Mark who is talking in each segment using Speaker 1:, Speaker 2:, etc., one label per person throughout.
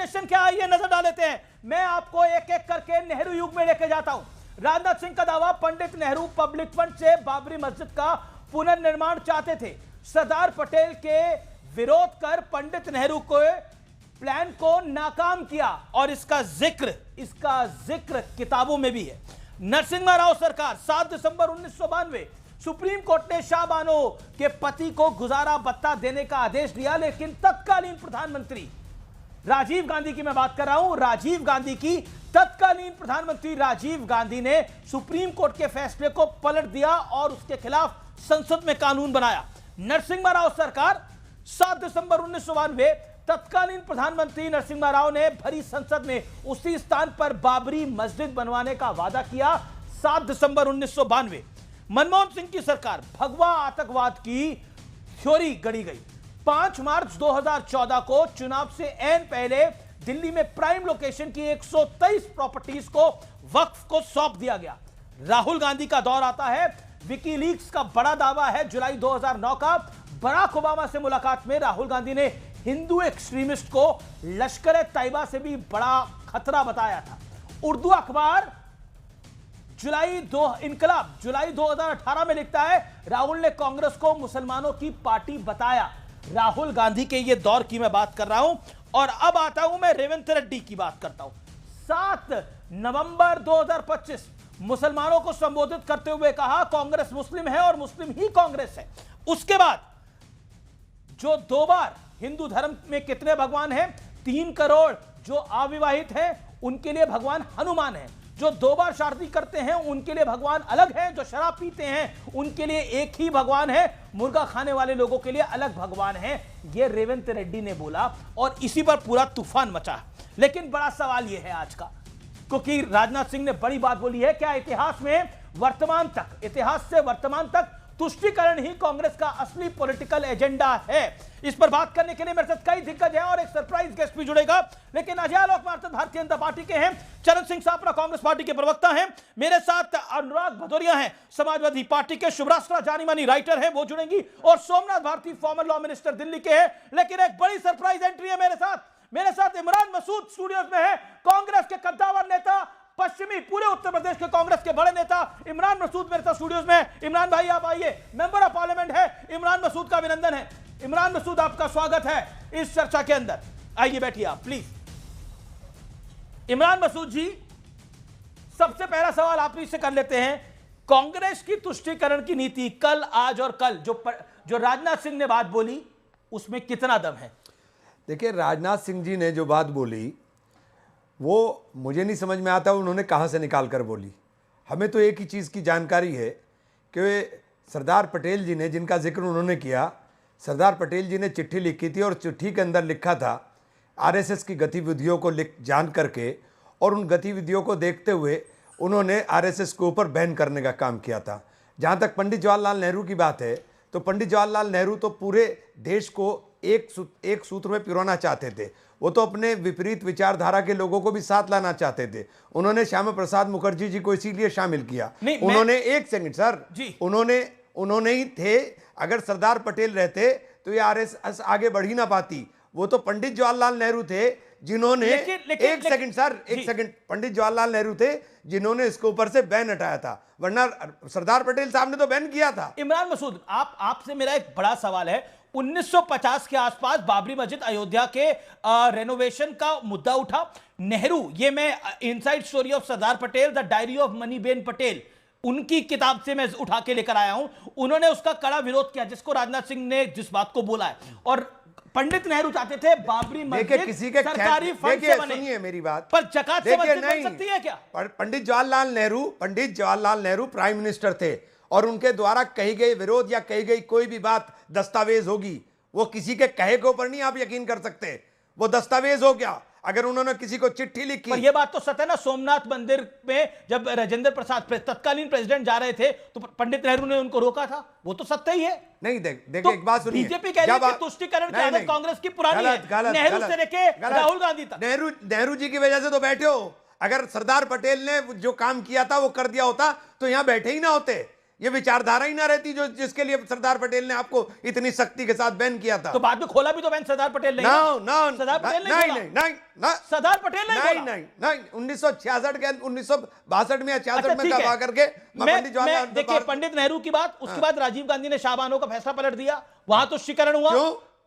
Speaker 1: Frustration क्या है ये नजर डाल लेते हैं। मैं आपको एक एक करके नेहरू युग में लेके जाता हूं। राजनाथ सिंह का दावा, पंडित नेहरू पब्लिक फंड से बाबरी मस्जिद का पुनर्निर्माण चाहते थे। सरदार पटेल के विरोध कर पंडित नेहरू को प्लान को नाकाम किया और इसका जिक्र किताबों में भी है। नरसिम्हा राव सरकार, 7 दिसंबर 1992, सुप्रीम कोर्ट ने शाह बानो के पति को गुजारा भत्ता देने का आदेश दिया, लेकिन तत्कालीन प्रधानमंत्री राजीव गांधी की मैं बात कर रहा हूं, राजीव गांधी की, तत्कालीन प्रधानमंत्री राजीव गांधी ने सुप्रीम कोर्ट के फैसले को पलट दिया और उसके खिलाफ संसद में कानून बनाया। नरसिम्हा राव सरकार, 7 दिसंबर 1992, तत्कालीन प्रधानमंत्री नरसिम्हा राव ने भरी संसद में उसी स्थान पर बाबरी मस्जिद बनवाने का वादा किया। 7 दिसंबर 1992, मनमोहन सिंह की सरकार, भगवा आतंकवाद की थ्योरी गढ़ी गई। 5 मार्च 2014 को चुनाव से ऐन पहले दिल्ली में प्राइम लोकेशन की 123 प्रॉपर्टीज को वक्फ को सौंप दिया गया। राहुल गांधी का दौर आता है। विकीलीक्स का बड़ा दावा है, जुलाई 2009 का, बराक ओबामा से मुलाकात में राहुल गांधी ने हिंदू एक्सट्रीमिस्ट को लश्कर तैयबा से भी बड़ा खतरा बताया था। उर्दू अखबार इनकलाब जुलाई 2018 में लिखता है, राहुल ने कांग्रेस को मुसलमानों की पार्टी बताया। राहुल गांधी के ये दौर की मैं बात कर रहा हूं। और अब आता हूं मैं रेवंत रेड्डी की बात करता हूं। 7 नवंबर 2025, मुसलमानों को संबोधित करते हुए कहा, कांग्रेस मुस्लिम है और मुस्लिम ही कांग्रेस है। उसके बाद जो 2 बार, हिंदू धर्म में कितने भगवान हैं? 3 करोड़। जो अविवाहित हैं उनके लिए भगवान हनुमान है। जो 2 बार शादी करते हैं उनके लिए भगवान अलग है। जो शराब पीते हैं उनके लिए एक ही भगवान है। मुर्गा खाने वाले लोगों के लिए अलग भगवान है। यह रेवंत रेड्डी ने बोला और इसी पर पूरा तूफान मचा। लेकिन बड़ा सवाल यह है आज का, क्योंकि राजनाथ सिंह ने बड़ी बात बोली है, क्या इतिहास से वर्तमान तक तुष्टीकरण ही कांग्रेस का असली पॉलिटिकल एजेंडा है? इस पर बात करने के लिए मेरे साथ कई दिग्गज हैं और एक सरप्राइज गेस्ट भी जुड़ेगा। लेकिन अजय आलोक मार्तंड भारतीय जनता पार्टी के हैं, चरण सिंह सापरा कांग्रेस पार्टी के प्रवक्ता हैं, मेरे साथ अनुराग भदौरिया हैं, समाजवादी पार्टी के, शुभ्रास्त्रा जानी मानी राइटर हैं, वो जुड़ेंगी, और Somnath Bharti former law minister Delhi के हैं। लेकिन एक बड़ी सरप्राइज एंट्री है मेरे साथ इमरान मसूद स्टूडियोज में है, कांग्रेस के कद्दावर नेता, पश्चिमी पूरे उत्तर प्रदेश के कांग्रेस के बड़े नेता इमरान मसूद मेरे साथ स्टूडियोज में। इमरान भाई आप आइए, मेंबर ऑफ पार्लियामेंट है, इमरान मसूद का अभिनंदन है। इमरान मसूद आपका स्वागत है इस चर्चा के अंदर, आइए बैठिए आप प्लीज। इमरान मसूद जी, सबसे पहला सवाल आप ही से कर लेते हैं, कांग्रेस की तुष्टीकरण की नीति कल, आज और कल जो राजनाथ सिंह ने बात बोली उसमें कितना दम है?
Speaker 2: देखिए, राजनाथ सिंह जी ने जो बात बोली वो मुझे नहीं समझ में आता उन्होंने कहाँ से निकाल कर बोली। हमें तो एक ही चीज़ की जानकारी है कि सरदार पटेल जी ने, जिनका जिक्र उन्होंने किया, सरदार पटेल जी ने चिट्ठी लिखी थी और चिट्ठी के अंदर लिखा था आरएसएस की गतिविधियों को जान करके, और उन गतिविधियों को देखते हुए उन्होंने आरएसएस के ऊपर बैन करने का काम किया था। जहाँ तक पंडित जवाहरलाल नेहरू की बात है, तो पंडित जवाहरलाल नेहरू तो पूरे देश को एक सूत्र में पिरोना चाहते थे। वो तो अपने विपरीत विचारधारा के लोगों को भी साथ लाना चाहते थे। उन्होंने श्यामा प्रसाद मुखर्जी जी को इसीलिए शामिल किया। उन्होंने एक सेकंड सर जी, उन्होंने ही थे। अगर सरदार पटेल रहते तो ये आरएसएस आगे बढ़ ही ना पाती। वो तो पंडित जवाहरलाल नेहरू थे जिन्होंने एक सेकंड पंडित जवाहरलाल नेहरू थे जिन्होंने इसके ऊपर से बैन हटाया था, वरना सरदार पटेल साहब ने तो बैन किया था।
Speaker 1: इमरान मसूद, आपसे मेरा एक बड़ा सवाल है, 1950 के आसपास बाबरी मस्जिद अयोध्या के रेनोवेशन का मुद्दा उठा। नेहरू, ये मैं inside story of Sardar Patel, the diary of Maniben Patel, उनकी किताब से मैं उठा के लेकर आया हूं। उन्होंने उसका कड़ा विरोध किया, जिसको राजनाथ सिंह ने जिस बात को बोला है। और पंडित नेहरू चाहते थे बाबरी मस्जिद
Speaker 2: किसी के
Speaker 1: सरकारी फंड से बने।
Speaker 2: सुनिए मेरी बात,
Speaker 1: पर जकात से मस्जिद बन सकती है क्या?
Speaker 2: पंडित जवाहरलाल नेहरू प्राइम मिनिस्टर थे और उनके द्वारा कही गई विरोध या कही गई कोई भी बात दस्तावेज होगी। वो किसी के कहे के ऊपर नहीं आप यकीन कर सकते, वो दस्तावेज हो गया। अगर उन्होंने किसी को चिट्ठी लिखी,
Speaker 1: पर ये बात तो सत्य है ना, सोमनाथ मंदिर में जब राजेंद्र प्रसाद तत्कालीन प्रेसिडेंट जा रहे थे तो पंडित नेहरू ने उनको रोका था, वो तो सत्य ही है।
Speaker 2: नहीं, देखिए एक बात सुनिए,
Speaker 1: बीजेपी कह रही है कि तुष्टीकरण की आदत कांग्रेस की पुरानी है, नेहरू से लेके राहुल गांधी तक।
Speaker 2: नेहरू जी की वजह से तो बैठे हो। अगर सरदार पटेल ने जो काम किया था वो कर दिया होता तो यहां बैठे ही ना होते। ये विचारधारा ही ना रहती जो जिसके लिए सरदार पटेल ने आपको इतनी सख्ती के सासाथ बैन किया था।
Speaker 1: तो बाद में खोला भी तो बैन सरदार पटेल ने। सरदार पटेल ने
Speaker 2: नहीं नहीं नहीं
Speaker 1: सरदार पटेल ने
Speaker 2: नहीं नहीं नहीं 1966 के 1962 में या 66 में कहा करके पंडित जवाहरलाल नेहरू।
Speaker 1: देखिए पंडित नेहरू की बात, उसके बाद राजीव गांधी ने शाहबानो का फैसला पलट दिया, वहां तुष्टीकरण हुआ।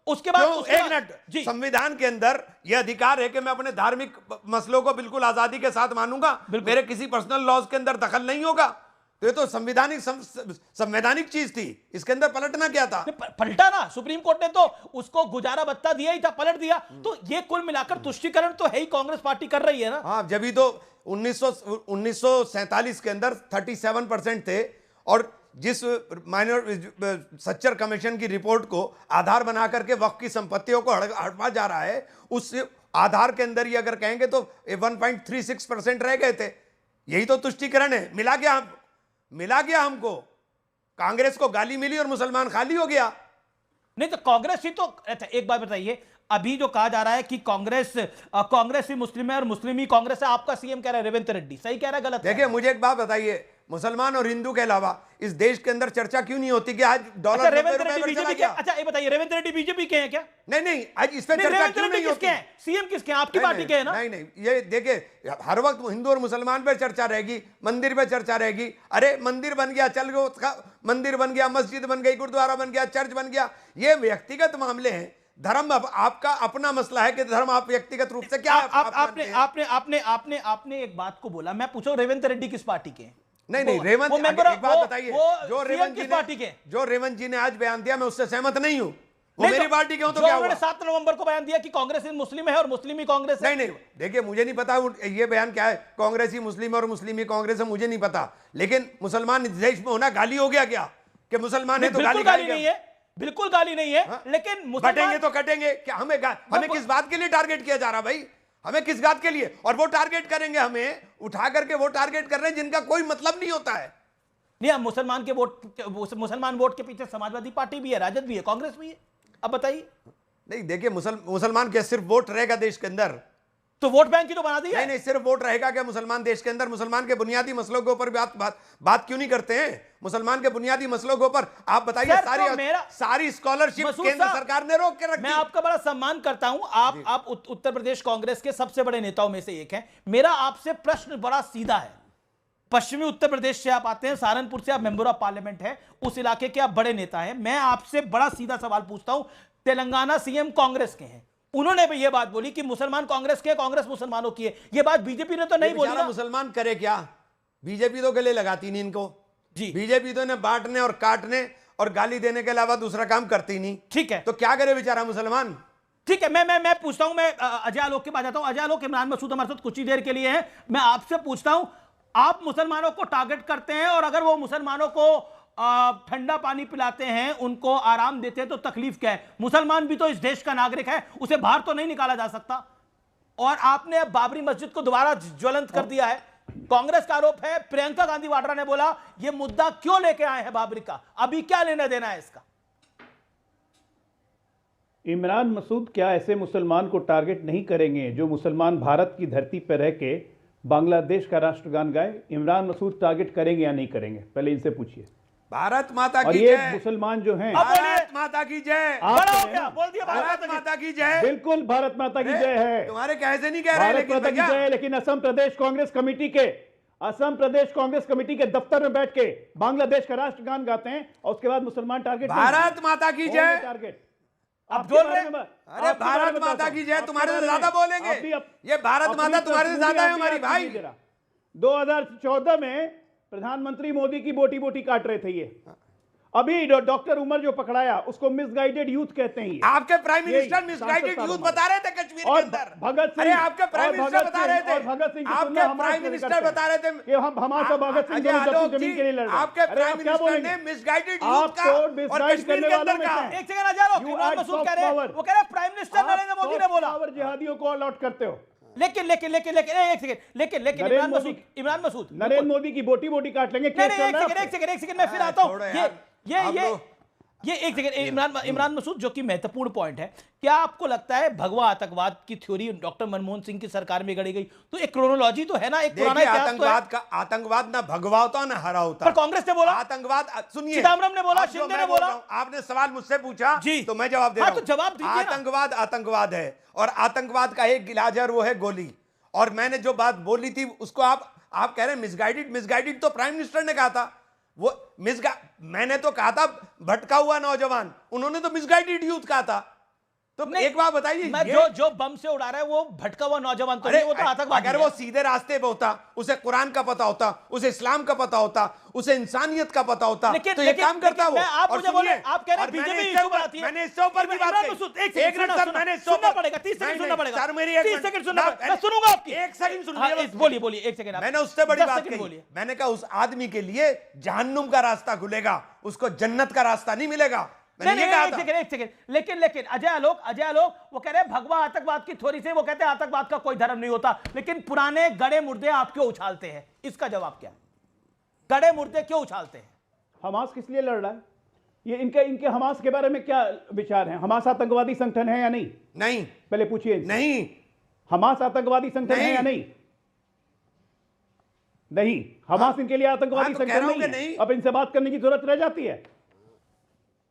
Speaker 1: उसके बाद
Speaker 2: एक मिनट, संविधान के अंदर यह अधिकार है कि मैं अपने धार्मिक मसलों को बिल्कुल आजादी के साथ मानूंगा, मेरे किसी पर्सनल लॉज के अंदर दखल नहीं होगा। तो ये तो संवैधानिक चीज थी, इसके अंदर पलटना क्या था?
Speaker 1: पलटा ना, सुप्रीम कोर्ट ने तो उसको गुजारा भत्ता दिया ही था, पलट दिया। तो ये कुल मिलाकर तुष्टीकरण तो है ही, कांग्रेस पार्टी कर रही है ना।
Speaker 2: हाँ, जब भी तो 1947 के अंदर 37% थे, और जिस माइनर सच्चर कमीशन की रिपोर्ट को आधार बना करके वक्फ की संपत्तियों को हड़पा जा रहा है, उस आधार के अंदर ही अगर कहेंगे तो 1.36% रह गए थे। यही तो तुष्टीकरण है। मिला गया हमको, कांग्रेस को गाली मिली और मुसलमान खाली हो गया।
Speaker 1: नहीं तो कांग्रेस ही तो, अच्छा एक बात बताइए, अभी जो कहा जा रहा है कि कांग्रेस ही मुस्लिम है और मुस्लिम ही कांग्रेस है, आपका सीएम कह रहा है रेवंत रेड्डी, सही कह रहा है गलत?
Speaker 2: देखिए मुझे एक बात बताइए, मुसलमान और हिंदू के अलावा इस देश के अंदर चर्चा क्यों नहीं होती कि आज डॉलर
Speaker 1: रेवंत रेड्डी बीजेपी के? अच्छा ये बताइए, रेवंत रेड्डी बीजेपी के हैं क्या?
Speaker 2: नहीं, आज इस पे चर्चा क्यों नहीं होती?
Speaker 1: सीएम किसके हैं? आपकी पार्टी के हैं ना?
Speaker 2: नहीं, ये देखिए हर वक्त हिंदू और मुसलमान पे चर्चा रहेगी, मंदिर पे चर्चा रहेगी। अरे मंदिर बन गया, चल गया, मंदिर बन गया, मस्जिद बन गई, गुरुद्वारा बन गया, चर्च बन गया, ये व्यक्तिगत मामले हैं। धर्म अब आपका अपना मसला है कि धर्म आप व्यक्तिगत रूप से क्या
Speaker 1: आपने एक बात को बोला, मैं पूछूं रेवंत रेड्डी किस पार्टी के हैं?
Speaker 2: नहीं रेवंत, एक बात बताइए, जो रेवंत जी ने आज बयान दिया मैं उससे सहमत नहीं हूं। वो मेरी पार्टी के हो तो क्या हुआ?
Speaker 1: 7 नवंबर को बयान दिया कि कांग्रेस मुस्लिम है और मुस्लिम ही कांग्रेस है।
Speaker 2: नहीं देखिए मुझे नहीं पता ये बयान क्या है, कांग्रेस ही मुस्लिम और मुस्लिम ही कांग्रेस है, मुझे नहीं पता। लेकिन मुसलमान इस देश में होना गाली हो गया क्या? कि मुसलमान है तो गाली
Speaker 1: नहीं है, बिल्कुल गाली नहीं है। लेकिन
Speaker 2: कटेंगे तो कटेंगे क्या? हमें किस बात के लिए टारगेट किया जा रहा भाई? हमें किस बात के लिए? और वो टारगेट करेंगे, हमें उठा करके वो टारगेट कर रहे हैं जिनका कोई मतलब नहीं होता है।
Speaker 1: नहीं, मुसलमान वोट के पीछे समाजवादी पार्टी भी है, राजद भी है, कांग्रेस भी है। अब बताइए।
Speaker 2: नहीं देखिए, मुसलमान क्या सिर्फ वोट रहेगा देश के अंदर?
Speaker 1: तो वोट बैंक ही तो बना दी है।
Speaker 2: नहीं, सिर्फ वोट रहेगा क्या मुसलमान देश के अंदर? मुसलमान के बुनियादी मसलों के ऊपर बात क्यों नहीं करते हैं? मुसलमान के बुनियादी मसलों के ऊपर आप बताइए। सारी स्कॉलरशिप केंद्र सरकार ने रोक के रखी।
Speaker 1: मैं आपका बड़ा सम्मान करता हूं, आप उत्तर प्रदेश कांग्रेस के सबसे बड़े नेताओं में से एक हैं। मेरा आपसे प्रश्न बड़ा सीधा है। पश्चिमी उत्तर प्रदेश से आप आते हैं, सहारनपुर से आप मेंबर ऑफ पार्लियामेंट है, उस इलाके के आप बड़े नेता हैं। मैं आपसे बड़ा सीधा सवाल पूछता हूं, तेलंगाना सीएम कांग्रेस के हैं, उन्होंने भी ये बात बोली कि मुसलमान कांग्रेस के, कांग्रेस मुसलमानों की है। ये बात बीजेपी ने तो नहीं बोली ना।
Speaker 2: मुसलमान करे क्या? बीजेपी तो गले लगाती नहीं इनको जी। बीजेपी तो इन्हें बांटने और काटने और गाली देने के अलावा दूसरा काम करती नहीं।
Speaker 1: ठीक है,
Speaker 2: तो क्या करे बेचारा मुसलमान?
Speaker 1: ठीक है, मैं पूछता हूं, मैं अजय आलोक के पास जाता हूं। अजय आलोक, इमरान मसूद हमारे साथ कुछ ही देर के लिए है। मैं आपसे पूछता हूं, आप मुसलमानों को टारगेट करते हैं और अगर वो मुसलमानों को ठंडा पानी पिलाते हैं, उनको आराम देते हैं, तो तकलीफ क्या है? मुसलमान भी तो इस देश का नागरिक है, उसे बाहर तो नहीं निकाला जा सकता। और आपने अब बाबरी मस्जिद को दोबारा ज्वलंत कर दिया है। कांग्रेस का आरोप है, प्रियंका गांधी वाड्रा ने बोला यह मुद्दा क्यों लेके आए हैं बाबरी का, अभी क्या लेना देना है इसका?
Speaker 3: इमरान मसूद क्या ऐसे मुसलमान को टारगेट नहीं करेंगे जो मुसलमान भारत की धरती पर रह के बांग्लादेश का राष्ट्रगान गाए? इमरान मसूद टारगेट करेंगे या नहीं करेंगे? पहले इनसे पूछिए।
Speaker 2: भारत माता की
Speaker 3: जय। और ये मुसलमान जो हैं,
Speaker 2: भारत माता की जय।
Speaker 1: बोल दिया
Speaker 2: भारत माता की जय।
Speaker 3: बिल्कुल भारत माता की जय है।
Speaker 2: तुम्हारे कैसे नहीं कह रहे?
Speaker 3: भारत माता की जय। लेकिन असम प्रदेश कांग्रेस कमेटी के दफ्तर में बैठ के बांग्लादेश का राष्ट्रगान गाते हैं और उसके बाद मुसलमान टारगेट।
Speaker 2: भारत माता की जय
Speaker 3: टारगेट
Speaker 2: आप बोल रहे हैं? अरे भारत माता की जय तुम्हारे से ज्यादा बोलेंगे। ये भारत माता तुम्हारे से ज्यादा है हमारी भाई।
Speaker 3: 2014 में प्रधानमंत्री मोदी की बोटी बोटी काट रहे थे ये। अभी डॉक्टर उमर जो पकड़ाया उसको मिसगाइडेड यूथ कहते हैं।
Speaker 2: आपके प्राइम मिनिस्टर मिसगाइडेड यूथ बता रहे थे कश्मीर के अंदर।
Speaker 3: भगत सिंह,
Speaker 2: अरे आपके प्राइम मिनिस्टर बता रहे थे,
Speaker 3: भगत सिंह
Speaker 2: आपके प्राइम मिनिस्टर बता रहे थे
Speaker 3: कि हम हमारा भगत सिंह जमीन के लिए लड़ रहे हैं।
Speaker 2: आपके प्राइम मिनिस्टर ने मिसगाइडेड यूथ का और कश्मीर के अंदर का।
Speaker 1: एक सेकंड आ जाओ, इमरान मसूद कह रहे हैं, वो कह रहे प्राइम मिनिस्टर नरेंद्र मोदी ने बोला
Speaker 3: जिहादियों को ऑल आउट करते हो।
Speaker 1: लेकिन इमरान मसूद
Speaker 3: नरेंद्र मोदी की बोटी बोटी काट लेंगे।
Speaker 1: एक सेकंड मैं फिर आता हूं। ये एक सेकंड, इमरान मसूद, जो कि महत्वपूर्ण पॉइंट है, क्या आपको लगता है भगवा आतंकवाद की थ्योरी डॉक्टर मनमोहन सिंह की सरकार में गढ़ी गई? तो एक क्रोनोलॉजी तो है ना, एक पुराना इतिहास तो है।
Speaker 2: आतंकवाद का, आतंकवाद ना भगवा होता ना हरा होता।
Speaker 1: पर कांग्रेस ने बोला,
Speaker 2: आतंकवाद, सुनिए,
Speaker 1: चिदम्बरम ने बोला, शिंदे ने बोला।
Speaker 2: आपने सवाल मुझसे पूछा
Speaker 1: जी,
Speaker 2: तो मैं जवाब दे रहा हूं।
Speaker 1: तो जवाब दीजिए ना।
Speaker 2: आतंकवाद आतंकवाद है, और आतंकवाद का एक इलाज है, वो है गोली। और मैंने जो बात बोली थी उसको आप कह रहे हैं मिसगाइडेड तो प्राइम मिनिस्टर ने कहा था। वो मैंने तो कहा था भटका हुआ नौजवान, उन्होंने तो मिसगाइडेड यूथ कहा था। तो एक बात बताइए,
Speaker 1: जो बम से उड़ा रहा है वो भटका हुआ नौजवान तो नहीं, वो तो आतंकवादी
Speaker 2: अगर वो सीधे रास्ते पे होता, उसे कुरान का पता होता, उसे इस्लाम का पता होता, उसे इंसानियत का पता होता, तो ये काम करता वो।
Speaker 1: आप मुझे बोले, आप कह रहे हैं बीजेपी इशू बनाती है।
Speaker 2: मैंने इससे ऊपर की बात कही।
Speaker 1: एक मिनट मैंने सुनना पड़ेगा, 30 सेकंड सुनना पड़ेगा।
Speaker 2: सर मेरी
Speaker 1: 30 सेकंड सुनना पड़ेगा, मैं सुनूंगा आपकी।
Speaker 2: एक सेकंड सुनिए,
Speaker 1: बोलिए एक सेकंड।
Speaker 2: मैंने उससे बड़ी बात कही, मैंने कहा उस आदमी के लिए जहन्नुम का रास्ता खुलेगा, उसको जन्नत का रास्ता नहीं मिलेगा। एक सेकंड,
Speaker 1: लेकिन अजय आलोक वो कह रहे हैं भगवा आतंकवाद की थ्योरी से, वो कहते हैं आतंकवाद का कोई धर्म नहीं होता, लेकिन पुराने गड़े मुर्दे आप क्यों उछालते हैं? इसका जवाब क्या? गड़े मुर्दे क्यों उछालते हैं?
Speaker 3: हमास किस लिए लड़ रहा है? ये इनके हमास के बारे में क्या विचार है? हमास आतंकवादी संगठन है या नहीं?
Speaker 2: नहीं,
Speaker 3: पहले पूछिए।
Speaker 2: नहीं,
Speaker 3: हमास आतंकवादी संगठन है या नहीं? नहीं, हमास इनके लिए आतंकवादी संगठन नहीं है। अब इनसे बात करने की जरूरत रह जाती है?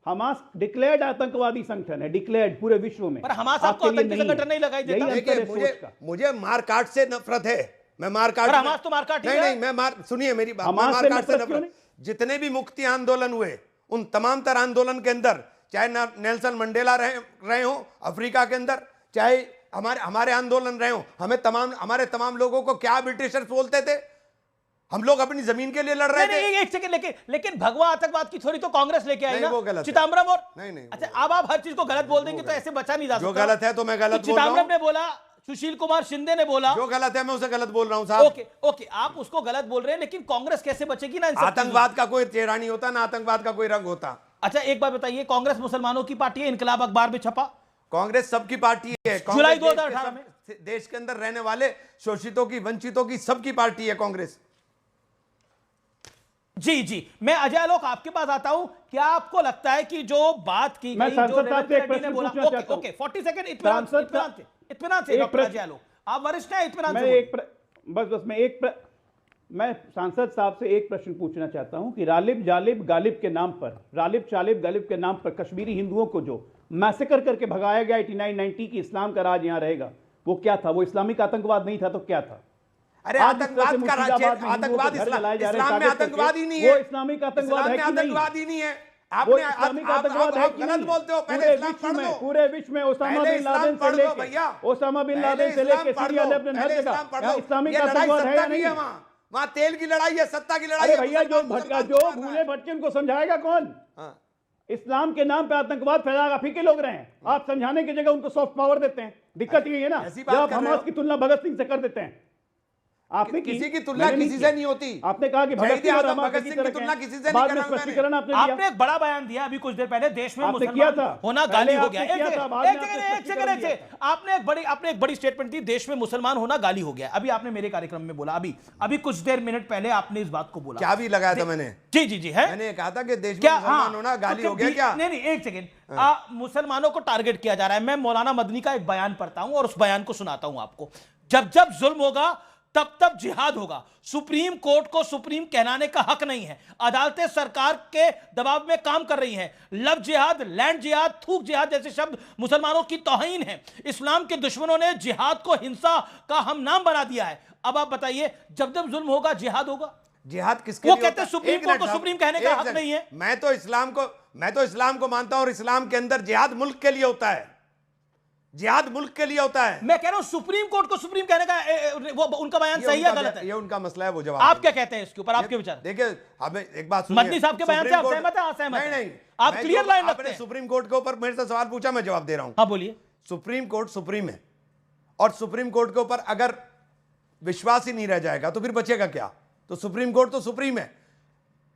Speaker 3: हमास डिक्लेयर्ड आतंकवादी संगठन है, डिक्लेयर्ड पूरे विश्व में।
Speaker 1: पर हमास आपको आतंकी संगठन नहीं लगाई देता।
Speaker 2: मुझे मारकाट से नफरत है, मैं मारकाट,
Speaker 1: हमास तो मारकाट
Speaker 2: नहीं, सुनिए मेरी बात, मारकाट से नफरत। जितने भी मुक्ति आंदोलन हुए, उन तमाम तरह आंदोलन के अंदर, चाहे नेल्सन मंडेला रहे हो अफ्रीका के अंदर, चाहे हमारे आंदोलन रहे हो, हमारे तमाम लोगों को क्या ब्रिटिशर्स बोलते थे? हम लोग अपनी जमीन के लिए लड़ रहे थे।
Speaker 1: एक सेकंड, लेकिन भगवा आतंकवाद की थ्योरी तो कांग्रेस लेके आई ना, चिदम्बरम और
Speaker 2: नहीं।
Speaker 1: अच्छा, अब आप हर चीज को गलत बोल देंगे तो ऐसे बचा नहीं जा सकता।
Speaker 2: जो गलत है तो मैं गलत बोल रहा हूं।
Speaker 1: चिदम्बरम ने बोला, सुशील कुमार शिंदे ने बोला,
Speaker 2: जो गलत है मैं उसे गलत बोल रहा हूं साहब।
Speaker 1: ओके, आप उसको गलत बोल रहे हैं, लेकिन कांग्रेस कैसे बचेगी ना?
Speaker 2: आतंकवाद का कोई चेहरा नहीं होता ना, आतंकवाद का कोई रंग होता।
Speaker 1: अच्छा, एक बात बताइए, कांग्रेस मुसलमानों की पार्टी है, इनकलाब अखबार में छपा।
Speaker 2: कांग्रेस सबकी पार्टी है।
Speaker 1: जुलाई 2018 में
Speaker 2: देश के अंदर रहने वाले शोषितों की, वंचितों की, सबकी पार्टी है कांग्रेस।
Speaker 1: जी, मैं अजय आलोक आपके पास आता हूं। क्या आपको लगता है कि जो बात की गई, जो रेवंत ने बोला, ओके 40 सेकंड इत्मीनान से डॉक्टर अजय आलोक, आप वरिष्ठ हैं, इत्मीनान से।
Speaker 3: मैं सांसद साहब से एक प्रश्न पूछना चाहता हूं कि रालिब जालिब गालिब के नाम पर कश्मीरी हिंदुओं को जो मैसेकर करके भगाया गया 89-90 की इस्लाम का राज यहां रहेगा, वो क्या था? वो इस्लामिक आतंकवाद नहीं था तो क्या था?
Speaker 2: अरे आतंकवाद का आतंकवाद इस्लाम में आतंकवाद ही नहीं है।
Speaker 3: वो इस्लामिक आतंकवाद है कि नहीं?
Speaker 2: आतंकवाद ही नहीं है।
Speaker 3: आपने इस्लामिक आतंकवाद है कि
Speaker 2: गलत बोलते हो। पहले इस्लाम पढ़ लो।
Speaker 3: पूरे विश्व में ओसामा बिन लादेन से लेके सीरिया लेबनान हर जगह इस्लामिक आतंकवाद है या नहीं?
Speaker 2: वहां तेल की लड़ाई है, सत्ता की लड़ाई है।
Speaker 3: भैया जो भूले भटके उनको समझाएगा कौन? इस्लाम के नाम पे आतंकवाद फैलाएगा, आप ही के लोग रहे हैं। आप समझाने की जगह उनको सॉफ्ट पावर देते हैं। दिक्कत ये है ना, जब आप हमास की तुलना भगत सिंह से कर देते हैं। आपने
Speaker 2: किसी की तुलना किसी से नहीं होती।
Speaker 3: आपने कहा कि भगत सिंह की
Speaker 2: तुलना किसी से नहीं करा।
Speaker 3: स्पष्टीकरण
Speaker 1: आपने एक बड़ा बयान दिया अभी कुछ देर पहले, देश में
Speaker 3: मुसलमान
Speaker 1: होना गाली हो गया। आपने एक बड़ी स्टेटमेंट दी, देश में मुसलमान होना गाली हो गया। अभी आपने मेरे कार्यक्रम में बोला, अभी कुछ मिनट पहले आपने इस बात को बोला।
Speaker 2: क्या भी लगाया था मैंने?
Speaker 1: जी है,
Speaker 2: मैंने कहा था कि देश में मुसलमान होना गाली हो गया। क्या?
Speaker 1: नहीं, एक सेकंड, मुसलमानों को टारगेट किया जा रहा है। मैं मौलाना मदनी का एक बयान पढ़ता हूं और उस बयान को सुनाता हूं आपको। जब जुल्म होगा तब जिहाद होगा। सुप्रीम कोर्ट को सुप्रीम कहलाने का हक नहीं है। अदालतें सरकार के दबाव में काम कर रही हैं। लव जिहाद, लैंड जिहाद, थूक जिहाद जैसे शब्द मुसलमानों की तौहीन है। इस्लाम के दुश्मनों ने जिहाद को हिंसा का हम नाम बना दिया है। अब आप बताइए, जब जुल्म होगा जिहाद होगा।
Speaker 2: जिहाद किसके
Speaker 1: वो
Speaker 2: लिए
Speaker 1: कहते हैं सुप्रीम कोर्ट को सुप्रीम कहने का हक नहीं है।
Speaker 2: मैं तो इस्लाम को मानता हूं और इस्लाम के अंदर जिहाद मुल्क के लिए होता है। जिहाद मुल्क के लिए होता है।
Speaker 1: मैं कह रहा हूं सुप्रीम कोर्ट को सुप्रीम कहने का वो उनका बयान सही है गलत है?
Speaker 2: ये उनका मसला है, वो जवाब।
Speaker 1: आप क्या कहते हैं इसके ऊपर? आपके विचार
Speaker 2: देखिए, हमें एक बात सुनिए।
Speaker 1: मदनी साहब के बयान से आप सहमत हैं? असहमत?
Speaker 2: नहीं,
Speaker 1: आप क्लियर लाइन रखते हैं।
Speaker 2: सुप्रीम कोर्ट के ऊपर मेरे से सवाल पूछा, मैं जवाब दे रहा हूं।
Speaker 1: हाँ बोलिए।
Speaker 2: सुप्रीम कोर्ट सुप्रीम है, और सुप्रीम कोर्ट के ऊपर अगर विश्वास ही नहीं रह जाएगा तो फिर बचेगा क्या? तो सुप्रीम कोर्ट तो सुप्रीम है।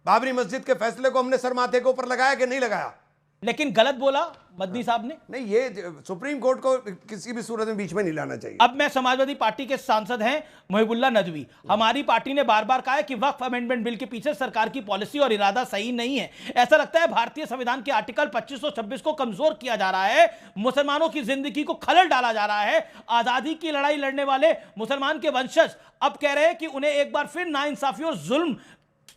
Speaker 2: बाबरी मस्जिद के फैसले को हमने सर माथे के ऊपर लगाया कि नहीं लगाया?
Speaker 1: लेकिन गलत बोला मदनी साहब ने।
Speaker 2: नहीं, ये सुप्रीम कोर्ट को किसी भी सूरत में बीच में नहीं लाना चाहिए।
Speaker 1: अब मैं समाजवादी पार्टी के सांसद हैं मुहिबुल्लाह नदवी, हमारी पार्टी ने बार बार कहा है कि वक्फ अमेंडमेंट बिल के पीछे सरकार की पॉलिसी और इरादा सही नहीं है। ऐसा लगता है भारतीय संविधान के आर्टिकल 2526 को कमजोर किया जा रहा है, मुसलमानों की जिंदगी को खलल डाला जा रहा है। आजादी की लड़ाई लड़ने वाले मुसलमान के वंशज अब कह रहे हैं कि उन्हें एक बार फिर नाइंसाफी और जुल्म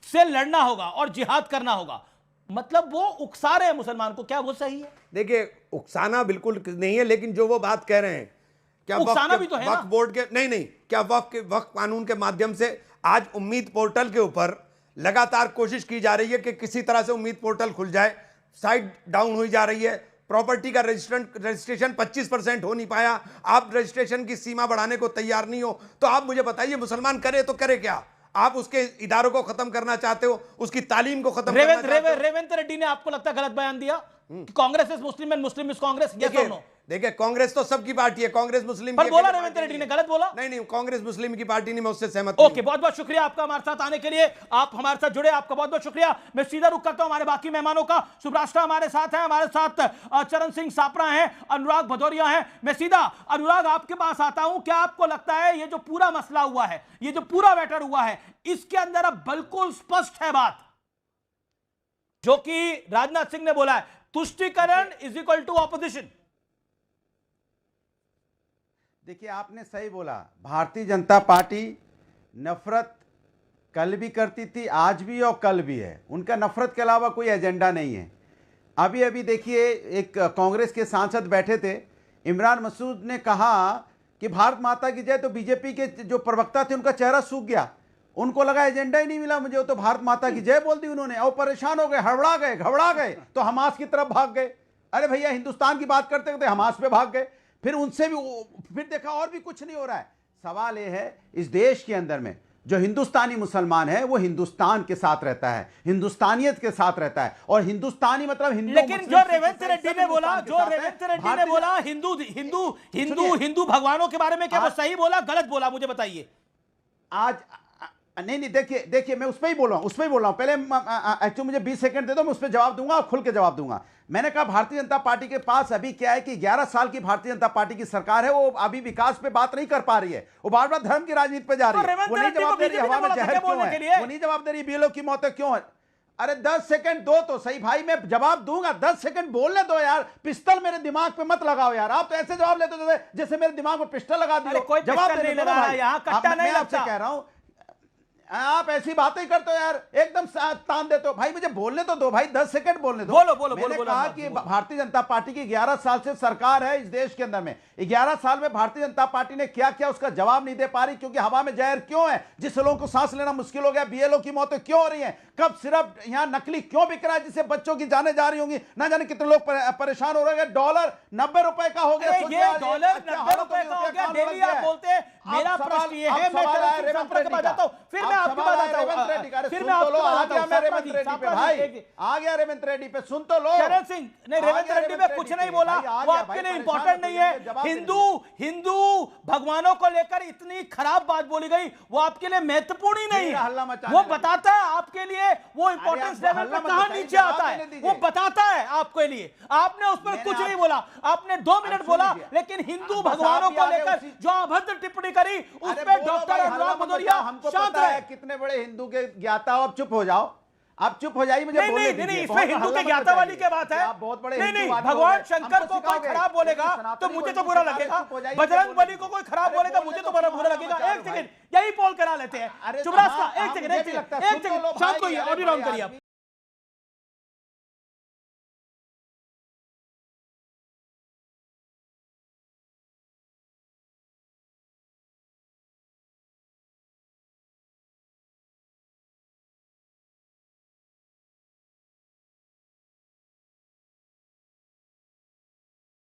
Speaker 1: से लड़ना होगा और जिहाद करना होगा। मतलब वो उकसा रहे हैं मुसलमान को, क्या वो सही है?
Speaker 2: देखिए, उकसाना बिल्कुल नहीं है, लेकिन जो वो बात कह रहे हैं, क्या
Speaker 1: उकसाना भी तो है ना?
Speaker 2: वक्फ बोर्ड के नहीं, क्या वक्फ कानून के माध्यम से आज उम्मीद पोर्टल के ऊपर लगातार कोशिश की जा रही है कि किसी तरह से उम्मीद पोर्टल खुल जाए, साइट डाउन हुई जा रही है, प्रॉपर्टी का रजिस्ट्रेशन 25% हो नहीं पाया, आप रजिस्ट्रेशन की सीमा बढ़ाने को तैयार नहीं हो। तो आप मुझे बताइए, मुसलमान करे तो करे क्या? आप उसके इदारों को खत्म करना चाहते हो, उसकी तालीम को खत्म करना चाहते हो।
Speaker 1: रेवंत रेड्डी ने आपको लगता है गलत बयान दिया कि Congress is Muslim and Muslim is Congress?
Speaker 2: देखिए, कांग्रेस तो सबकी पार्टी है, कांग्रेस मुस्लिम
Speaker 1: पर बोला रेवंत रेड्डी ने, गलत बोला?
Speaker 2: नहीं, कांग्रेस मुस्लिम की पार्टी नहीं, मैं उससे सहमत
Speaker 1: ओके, बहुत बहुत शुक्रिया आपका हमारे साथ आने के लिए, आप हमारे साथ जुड़े, आपका बहुत बहुत शुक्रिया। मैं सीधा रुख करता हूं हमारे बाकी मेहमानों का। सुब्राष्ट्रा हमारे साथ है, हमारे साथ चरण सिंह सापरा हैं, अनुराग भदौरिया हैं। मैं सीधा अनुराग आपके पास आता हूं। क्या आपको लगता है ये जो पूरा मसला हुआ है, ये जो पूरा मैटर हुआ है, इसके अंदर अब बिल्कुल स्पष्ट है बात जो कि राजनाथ सिंह ने बोला है, तुष्टीकरण इज इक्वल टू ऑपोजिशन?
Speaker 4: देखिए, आपने सही बोला, भारतीय जनता पार्टी नफरत कल भी करती थी, आज भी और कल भी है। उनका नफरत के अलावा कोई एजेंडा नहीं है। अभी अभी देखिए, एक कांग्रेस के सांसद बैठे थे, इमरान मसूद ने कहा कि भारत माता की जय, तो बीजेपी के जो प्रवक्ता थे उनका चेहरा सूख गया, उनको लगा एजेंडा ही नहीं मिला मुझे, तो भारत माता की जय बोल दी उन्होंने और परेशान हो गए, हड़बड़ा गए, घबरा गए, तो हमास की तरफ भाग गए। अरे भैया, हिंदुस्तान की बात करते करते हमास पे भाग गए, फिर उनसे भी फिर देखा और भी कुछ नहीं हो रहा है। सवाल यह है, इस देश के अंदर में जो हिंदुस्तानी मुसलमान है वो हिंदुस्तान के साथ रहता है, हिंदुस्तानियत के साथ रहता है, और हिंदुस्तानी मतलब हिंदू।
Speaker 1: लेकिन जो रेवंत रेड्डी ने बोला, हिंदू हिंदू हिंदू हिंदू भगवानों के बारे में, क्या वो सही बोला गलत बोला, मुझे बताइए।
Speaker 4: आज नहीं, देखिए मैं उस पर ही बोल रहा हूं, पहले एक्चुअली मुझे 20 सेकंड दे दो, मैं उस पर जवाब दूंगा और खुल के जवाब दूंगा। मैंने कहा भारतीय जनता पार्टी के पास अभी क्या है कि 11 साल की भारतीय जनता पार्टी की सरकार है, वो अभी विकास पे बात नहीं कर पा रही है, वो बार बार धर्म की राजनीति पे जा रही है। वो नहीं जवाब दे रही हवा में जहर क्यों है, वो नहीं जवाब दे रही बीएलओ की मौतें क्यों है। अरे 10 सेकंड दो तो सही भाई, मैं जवाब दूंगा, 10 सेकंड बोलने दो यार। पिस्टल मेरे दिमाग पे मत लगाओ यार, आप तो ऐसे जवाब लेते हो जैसे मेरे दिमाग में पिस्टल लगा दिया।
Speaker 1: कोई जवाब नहीं लगा रहा है यहाँ, कट्टा नहीं लगता।
Speaker 4: आपसे कह रहा हूं, आप ऐसी बातें करते हो यार, एकदम तान देते हो भाई, मुझे बोलने तो दो भाई, 10 सेकंड बोलने दो।
Speaker 1: बोलो।
Speaker 4: मैंने कहा कि भारतीय जनता पार्टी की 11 साल से सरकार है इस देश के अंदर में, 11 साल में भारतीय जनता पार्टी ने क्या किया उसका जवाब नहीं दे पा रही, क्योंकि हवा में जहर क्यों है, जिस लोगों को सांस लेना मुश्किल हो गया, बीएलओ की मौतें क्यों हो रही हैं, कब सिर्फ यहां नकली क्यों बिक रहा है, जिससे बच्चों की जाने जा रही होंगी, ना जाने कितने लोग परेशान हो रहे हैं। $90 90 का हो गया,
Speaker 1: ये $90 90 का हो गया, डेली आप बोलते हैं। मेरा प्रश्न ये है, मैं चरण सिंह के पास जाता हूं, फिर मैं आपके पास आता हूं, फिर मैं आपके पास आता हूं।
Speaker 4: रेवंत रेड्डी पे भाई आ गया, रेवंत रेड्डी पे सुन तो लो।
Speaker 1: चरण सिंह ने रेवंत रेड्डी पे कुछ नहीं बोला, वो आपके लिए इंपॉर्टेंट नहीं है। हिंदू भगवानों को लेकर इतनी खराब बात बोली गई, वो आपके लिए महत्वपूर्ण ही नहीं है। वो बताता है आपके लिए, वो इंपॉर्टेंस लेवल पे कहां नीचे आता है, वो बताता है आपके लिए। आपने उस पर कुछ नहीं बोला, आपने 2 मिनट बोला, लेकिन हिंदू भगवानों को लेकर जो अभद्र टिप्पणी करी, उस पर डॉक्टर अनुराग भदौरिया शांत रहे।
Speaker 4: कितने बड़े हिंदू के ज्ञाता हो, आप चुप हो जाओ, आप चुप हो जाइए, मुझे बोलने दीजिए।
Speaker 1: नहीं, इसमें हिंदू के ज्ञाता वाली क्या बात है?
Speaker 4: बहुत बड़े
Speaker 1: नहीं, भगवान शंकर को कोई खराब बोलेगा तो मुझे तो बुरा लगेगा, बजरंग बली को कोई खराब बोलेगा मुझे तो बुरा लगेगा। एक सेकंड, यही पोल करा लेते हैं। चुब्रास्ता, एक सेकंड शांत होइए, ऑडियो डाउन करिए आप।